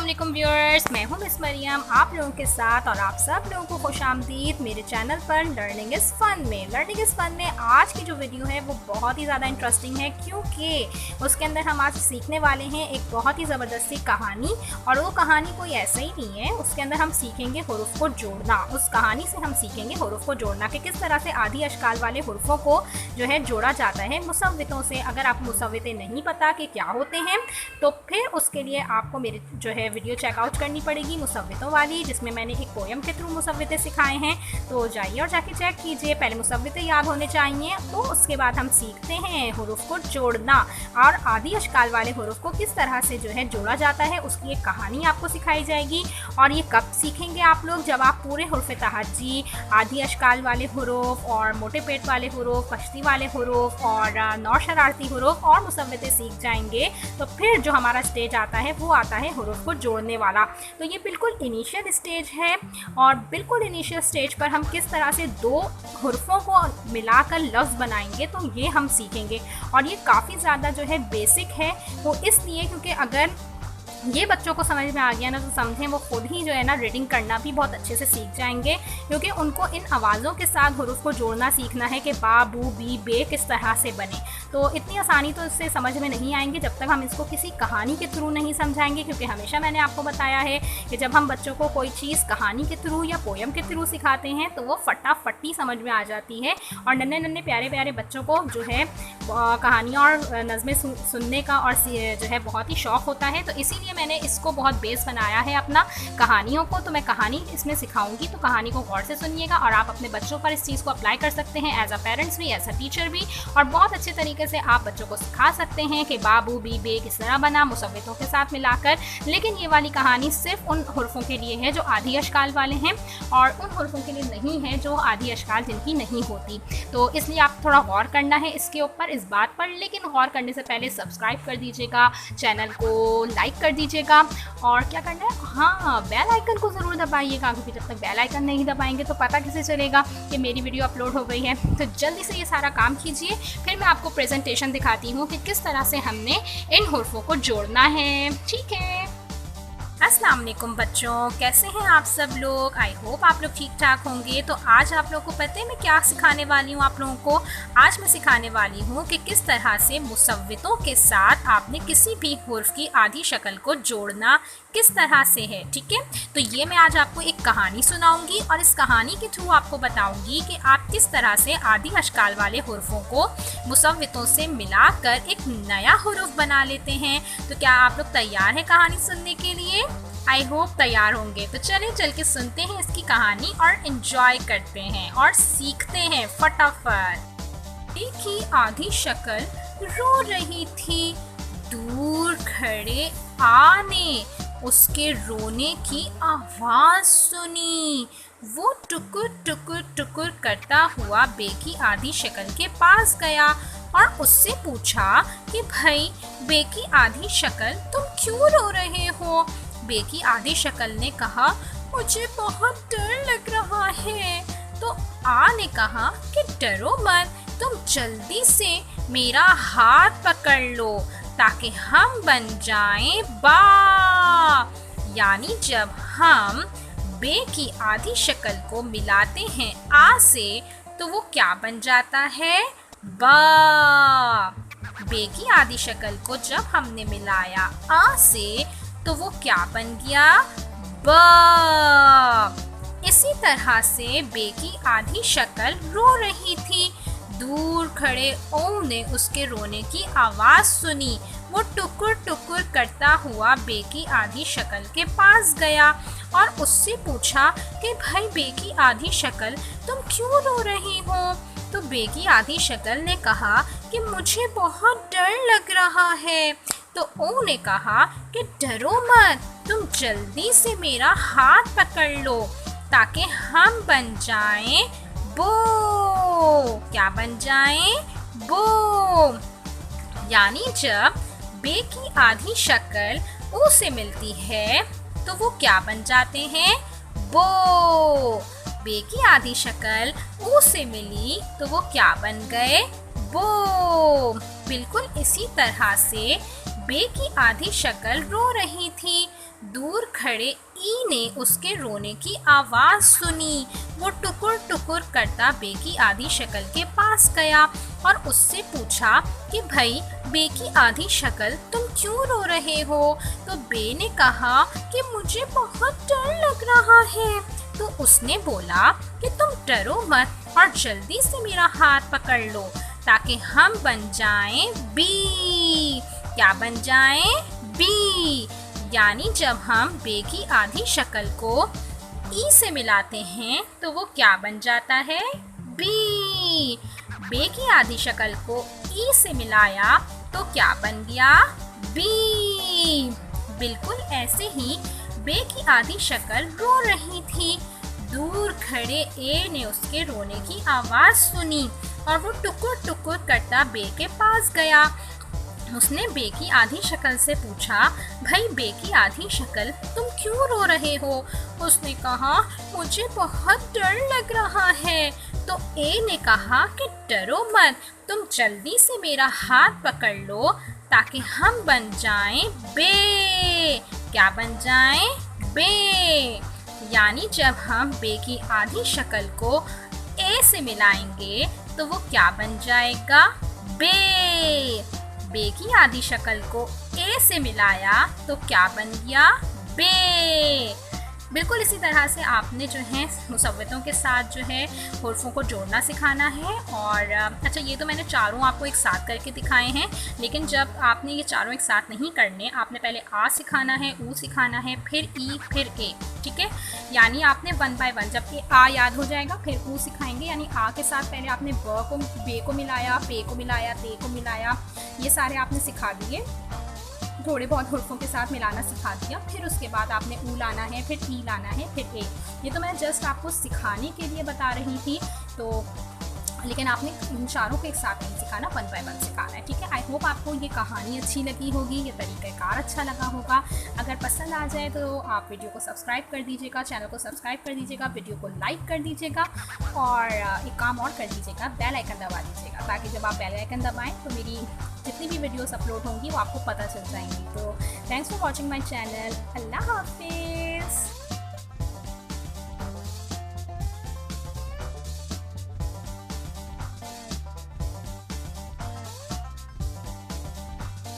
वालेकुम व्यूअर्स, मैं हूं मिस मरियम आप लोगों के साथ और आप सब लोगों को खुशामदीद मेरे चैनल पर लर्निंग इज़ फ़न में आज की जो वीडियो है वो बहुत ही ज़्यादा इंटरेस्टिंग है क्योंकि उसके अंदर हम आज सीखने वाले हैं एक बहुत ही ज़बरदस्ती कहानी। और वो कहानी कोई ऐसे ही नहीं है, उसके अंदर हम सीखेंगे हुरूफ को जोड़ना। उस कहानी से हम सीखेंगे हुरूफ को जोड़ना कि किस तरह से आधी अशकाल वाले हुरूफों को जो है जोड़ा जाता है मुसव्वितों से। अगर आप मुसव्विते नहीं पता कि क्या होते हैं तो फिर उसके लिए आपको मेरे जो है वीडियो चेकआउट करनी पड़ेगी मुसव्वितों वाली, जिसमें मैंने एक पोयम के थ्रू मुसव्विते सिखाए हैं। तो जाइए और जाके चेक कीजिए। पहले मुसव्विते याद होने चाहिए, तो उसके बाद हम सीखते हैं हुरूफ को जोड़ना और आधी अशकाल वाले हुरूफ को किस तरह से जो है जोड़ा जाता है। उसकी एक कहानी आपको सिखाई जाएगी। और ये कब सीखेंगे आप लोग? जब आप पूरे हुरूफ तहज्जी, आधी अशकाल वाले हुरूफ और मोटे पेट वाले हुरूफ, कश्ती वाले हुरूफ और नौ शरारती हुरूफ और मुसव्विते सीख जाएंगे। तो फिर जो हमारा स्टेज आता है वो आता है हुरूफ को जोड़ने वाला। तो ये बिल्कुल इनिशियल स्टेज है और बिल्कुल इनिशियल स्टेज पर हम किस तरह से दो हुरूफों को मिलाकर लफ्ज़ बनाएंगे तो ये हम सीखेंगे। और ये काफ़ी ज़्यादा जो है बेसिक है, वो इसलिए क्योंकि अगर ये बच्चों को समझ में आ गया ना तो समझें वो खुद ही जो है ना रीडिंग करना भी बहुत अच्छे से सीख जाएंगे, क्योंकि उनको इन आवाज़ों के साथ हुरूफ को जोड़ना सीखना है कि बा, बू, बी, बे किस तरह से बने। तो इतनी आसानी तो इससे समझ में नहीं आएंगे जब तक हम इसको किसी कहानी के थ्रू नहीं समझाएंगे, क्योंकि हमेशा मैंने आपको बताया है कि जब हम बच्चों को कोई चीज़ कहानी के थ्रू या पोयम के थ्रू सिखाते हैं तो वो फटाफटी समझ में आ जाती है। और नन्हे नन्हे प्यारे प्यारे बच्चों को जो है कहानियाँ और नज़में सुनने का और जो है बहुत ही शौक़ होता है। तो इसीलिए मैंने इसको बहुत बेस बनाया है अपना कहानियों को। तो मैं कहानी इसमें सिखाऊंगी, तो कहानी को गौर से सुनिएगा और आप अपने बच्चों पर इस चीज़ को अप्लाई कर सकते हैं एज अ पेरेंट्स भी, एज अ टीचर भी। और बहुत अच्छे तरीके से आप बच्चों को सिखा सकते हैं कि बाबू, बी, बे किस तरह बना मुसव्वितों के साथ मिलाकर। लेकिन ये वाली कहानी सिर्फ उन हुरूफों के लिए है जो आधी अशकाल वाले हैं और उन हुरूफों के लिए नहीं है जो आधी अशकाल जिनकी नहीं होती। तो इसलिए आप थोड़ा गौर करना है इसके ऊपर, इस बात पर। लेकिन गौर करने से पहले सब्सक्राइब कर दीजिएगा, चैनल को लाइक कर दीजिएगा और क्या करना है, हाँ, बेल आइकन को ज़रूर दबाइएगा, क्योंकि जब तक बेल आइकन नहीं दबाएंगे तो पता कैसे चलेगा कि मेरी वीडियो अपलोड हो गई है। तो जल्दी से ये सारा काम कीजिए, फिर मैं आपको प्रेजेंटेशन दिखाती हूँ कि किस तरह से हमने इन हुरूफों को जोड़ना है। ठीक है, अस्सलाम वालेकुम बच्चों, कैसे हैं आप सब लोग? आई होप आप लोग ठीक ठाक होंगे। तो आज आप लोगों को पता है मैं क्या सिखाने वाली हूँ आप लोगों को? आज मैं सिखाने वाली हूँ कि किस तरह से मुसव्वितों के साथ आपने किसी भी हुर्फ की आधी शक्ल को जोड़ना किस तरह से है। ठीक है, तो ये मैं आज आपको एक कहानी सुनाऊंगी और इस कहानी के थ्रू आपको बताऊंगी कि आप किस तरह से आधी अशकाल वाले हुर्फों को मुसव्वितों से मिलाकर एक नया हुरूफ बना लेते हैं। तो क्या आप लोग तैयार हैं कहानी सुनने के लिए? आई होप तैयार होंगे। तो चलें चल के सुनते हैं इसकी कहानी और एंजॉय करते हैं और सीखते हैं फटाफट। एक ही आधी शक्ल रो रही थी, दूर खड़े आने उसके रोने की आवाज़ सुनी। वो टुकुर टुकुर टुकुर करता हुआ बे की आधी शक्ल के पास गया और उससे पूछा कि भाई बे की आधी शक्ल तुम क्यों रो रहे हो? बे की आधी शक्ल ने कहा, मुझे बहुत डर लग रहा है। तो आ ने कहा कि डरो मत, तुम जल्दी से मेरा हाथ पकड़ लो ताकि हम बन जाएं बा। यानी जब हम बे की आधी शक्ल को मिलाते हैं आ से तो वो क्या बन जाता है? बा। बे की आधी शक्ल को जब हमने मिलाया आ से तो वो क्या बन गया? बा। इसी तरह से बे की आधी शक्ल रो रही थी, दूर खड़े ओ ने उसके रोने की आवाज़ सुनी। वो टुकुर टुकुर करता हुआ बे की आधी शक्ल के पास गया और उससे पूछा कि भाई बे की आधी शक्ल तुम क्यों रो रही हो? तो बे की आधी शक्ल ने कहा कि मुझे बहुत डर लग रहा है। तो ओ ने कहा कि डरो मत, तुम जल्दी से मेरा हाथ पकड़ लो ताकि हम बन जाएं बो। क्या बन जाएं? बो। यानी जब बे की आधी शक्ल ओ से मिलती है तो वो क्या बन जाते हैं? बो। बे की आधी शक्ल ओ से मिली तो वो क्या बन गए? बो। बिल्कुल इसी तरह से बे की आधी शक्ल रो रही थी, दूर खड़े ई ने उसके रोने की आवाज़ सुनी। वो टुकुर टुकुर करता बे की आधी शक्ल के पास गया और उससे पूछा कि भाई बे की आधी शक्ल तुम क्यों रो रहे हो। तो बे ने कहा कि मुझे बहुत डर लग रहा है। तो उसने बोला कि तुम डरो मत और जल्दी से मेरा हाथ पकड़ लो ताकि हम बन जाएं बी। क्या बन जाएं? बी। यानी जब हम बे की आधी शक्ल को ई से मिलाते हैं तो वो क्या बन जाता है? बी। बे की आधी शक्ल को ई से मिलाया तो क्या बन गया? बी। बिल्कुल ऐसे ही बे की आधी शक्ल रो रही थी। दूर खड़े ए ने उसके रोने की आवाज़ सुनी और वो टुकुर टुकुर करता बे के पास गया। उसने बे की आधी शक्ल से पूछा, भाई बे की आधी शक्ल तुम क्यों रो रहे हो। उसने कहा, मुझे बहुत डर लग रहा है। तो ए ने कहा कि डरो मत, तुम जल्दी से मेरा हाथ पकड़ लो ताकि हम बन जाएं बे। क्या बन जाएं? बे। यानी जब हम बे की आधी शक्ल को ए से मिलाएंगे तो वो क्या बन जाएगा? बे। बे की आधी शक्ल को ए से मिलाया तो क्या बन गया? बे। बिल्कुल इसी तरह से आपने जो है मुसव्वतों के साथ जो है हुर्फ़ों को जोड़ना सिखाना है। और अच्छा, ये तो मैंने चारों आपको एक साथ करके दिखाए हैं, लेकिन जब आपने ये चारों एक साथ नहीं करने, आपने पहले आ सिखाना है, ऊ सिखाना है, फिर ई, फिर ए। ठीक है, यानी आपने 1 बाय 1, जब कि आ याद हो जाएगा फिर ऊ सिखाएंगे। यानी आ के साथ पहले आपने ब को बे को मिलाया, पे को मिलाया, ते को मिलाया, ये सारे आपने सिखा दिए, थोड़े बहुत हुर्फ़ों के साथ मिलाना सिखा दिया। फिर उसके बाद आपने ऊ लाना है, फिर ई लाना है, फिर ए। ये तो मैं जस्ट आपको सिखाने के लिए बता रही थी, तो लेकिन आपने इन चारों को एक साथ नहीं सिखाना, 1 बाय 1 सिखाना है। ठीक है, आई होप आपको ये कहानी अच्छी लगी होगी, ये तरीक़ाकार अच्छा लगा होगा। अगर पसंद आ जाए तो आप वीडियो को सब्सक्राइब कर दीजिएगा, चैनल को सब्सक्राइब कर दीजिएगा, वीडियो को लाइक कर दीजिएगा और एक काम और कर दीजिएगा, बेल आइकन दबा दीजिएगा ताकि जब आप बेल आइकन दबाएँ तो मेरी जितनी भी वीडियोस अपलोड होंगी वो आपको पता चल जाएंगी। तो thanks for watching my channel. अल्लाह हाफिज़।